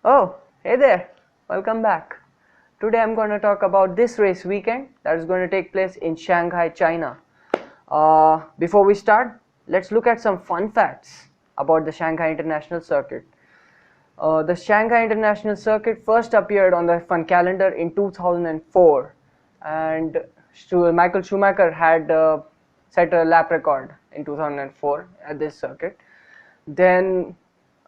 Oh, hey there, welcome back. Today I'm going to talk about this race weekend that is going to take place in Shanghai, China. Before we start, let's look at some fun facts about the Shanghai International Circuit. The Shanghai International Circuit first appeared on the fun calendar in 2004, and Michael Schumacher had set a lap record in 2004 at this circuit. Then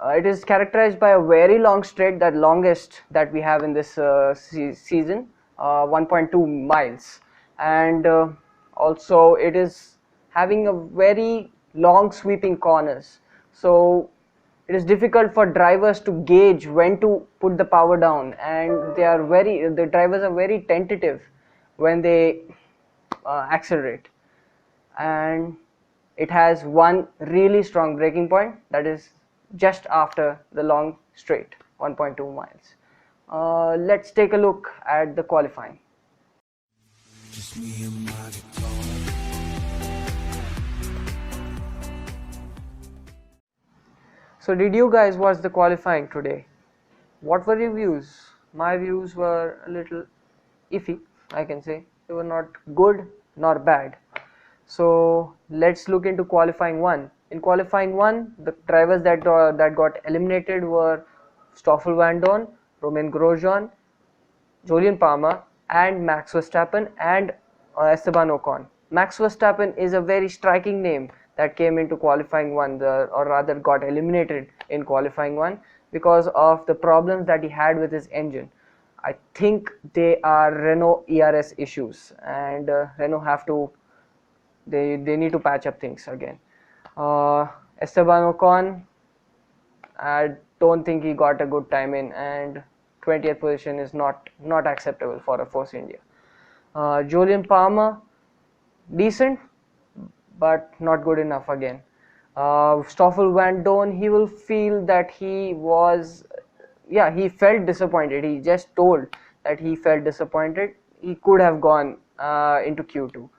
it is characterized by a very long straight, that longest that we have in this season, 1.2 miles, and also it is having a very long sweeping corners. So it is difficult for drivers to gauge when to put the power down, and the drivers are very tentative when they accelerate. And it has one really strong braking point, that is just after the long straight, 1.2 miles. Let's take a look at the qualifying. Just me and my guitar. So did you guys watch the qualifying today? What were your views? My views were a little iffy, I can say. They were not good nor bad. So let's look into qualifying 1. In qualifying 1, the drivers that got eliminated were Stoffel Vandoorne, Romain Grosjean, Jolyon Palmer, and Max Verstappen and Esteban Ocon. Max Verstappen is a very striking name that came into qualifying 1, or rather got eliminated in qualifying 1 because of the problems that he had with his engine. I think they are Renault ERS issues, and Renault have to they need to patch up things again. Esteban Ocon, I don't think he got a good time in, and 20th position is not acceptable for a Force India. Jolyon Palmer, decent, but not good enough again. Stoffel Vandoorne, he will feel that he felt disappointed. He just told that he felt disappointed. He could have gone into Q2.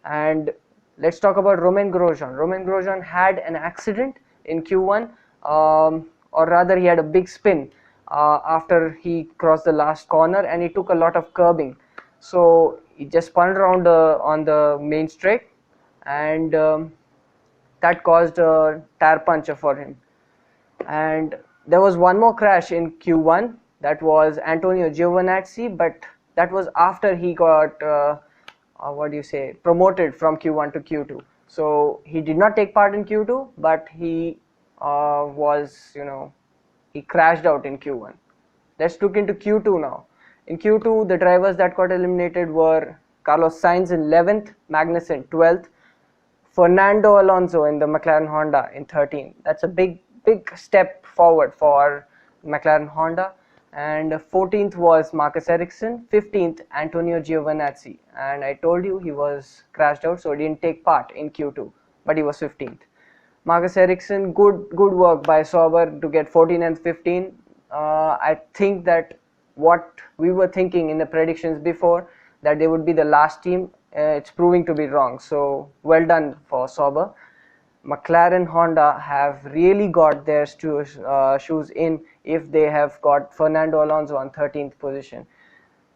And let's talk about Romain Grosjean. Romain Grosjean had an accident in Q1, or rather he had a big spin after he crossed the last corner, and he took a lot of curbing. So he just spun around on the main straight, and that caused a tire puncture for him. And there was one more crash in Q1, that was Antonio Giovinazzi, but that was after he got promoted from Q1 to Q2. So he did not take part in Q2, but he he crashed out in Q1. Let's look into Q2 now. In Q2, the drivers that got eliminated were Carlos Sainz in 11th, Magnussen 12th, Fernando Alonso in the McLaren Honda in 13th. That's a big step forward for McLaren Honda. And 14th was Marcus Ericsson, 15th Antonio Giovinazzi, and I told you he was crashed out, so he didn't take part in Q2, but he was 15th. Marcus Ericsson, good work by Sauber to get 14 and 15. I think that what we were thinking in the predictions before, that they would be the last team, it's proving to be wrong, so well done for Sauber. McLaren Honda have really got their shoes in if they have got Fernando Alonso on 13th position.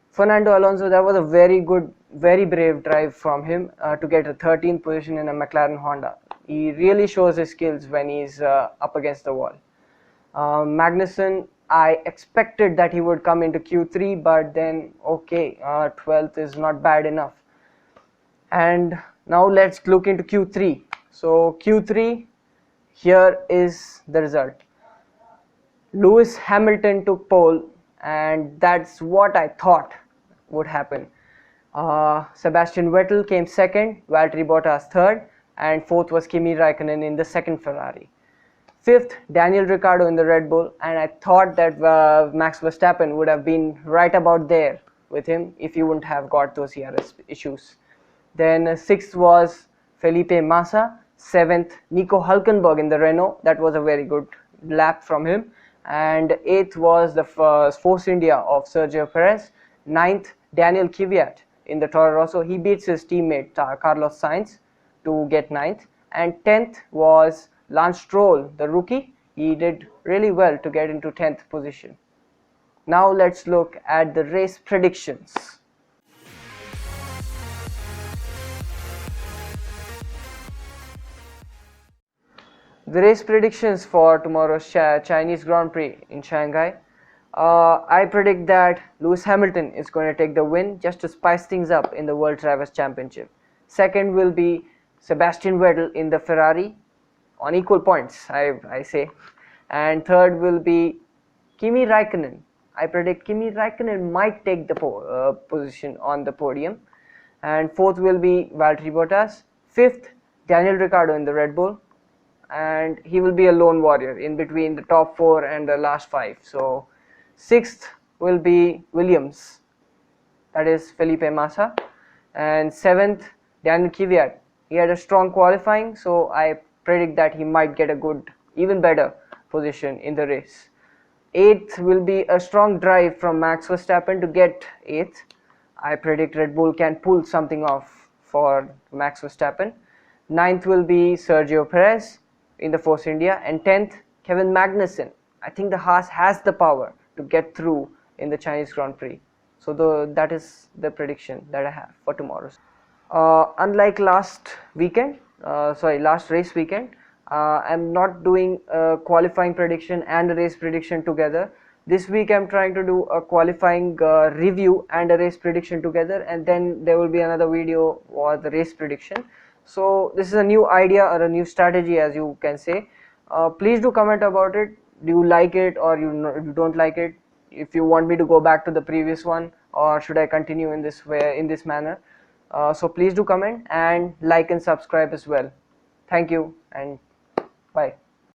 Fernando Alonso, that was a very good, very brave drive from him to get a 13th position in a McLaren Honda. He really shows his skills when he's up against the wall. Magnussen, I expected that he would come into Q3, but then 12th is not bad enough. And now let's look into Q3. So Q3, here is the result. Lewis Hamilton took pole, and that's what I thought would happen. Sebastian Vettel came second, Valtteri Bottas third, and fourth was Kimi Raikkonen in the second Ferrari. Fifth, Daniel Ricciardo in the Red Bull, and I thought that Max Verstappen would have been right about there with him if he wouldn't have got those ERS issues. Then sixth was Felipe Massa, seventh Nico Hülkenberg in the Renault, that was a very good lap from him, and eighth was the Force India of Sergio Perez. Ninth, Daniel Kvyat in the Toro Rosso, he beats his teammate Carlos Sainz to get ninth, and 10th was Lance Stroll, the rookie. He did really well to get into 10th position. Now let's look at the race predictions. The race predictions for tomorrow's Chinese Grand Prix in Shanghai. I predict that Lewis Hamilton is going to take the win just to spice things up in the World Drivers' Championship. Second will be Sebastian Vettel in the Ferrari on equal points, I say. And third will be Kimi Raikkonen. I predict Kimi Raikkonen might take the position on the podium. And fourth will be Valtteri Bottas. Fifth, Daniel Ricciardo in the Red Bull. And he will be a lone warrior in between the top 4 and the last 5. So sixth will be Williams, that is Felipe Massa, and seventh Daniel Kvyat. He had a strong qualifying, so I predict that he might get a good, even better position in the race. Eighth will be a strong drive from Max Verstappen to get eighth. I predict Red Bull can pull something off for Max Verstappen. Ninth will be Sergio Perez in the Force India, and 10th Kevin Magnussen. I think the Haas has the power to get through in the Chinese Grand Prix. So that is the prediction that I have for tomorrow's. Unlike last race weekend, I'm not doing a qualifying prediction and a race prediction together. This week I'm trying to do a qualifying review and a race prediction together, and then there will be another video for the race prediction. So this is a new idea or a new strategy, as you can say. Please do comment about it. Do you like it or you don't like it? If you want me to go back to the previous one, or should I continue in this way, in this manner? So please do comment and like and subscribe as well. Thank you and bye.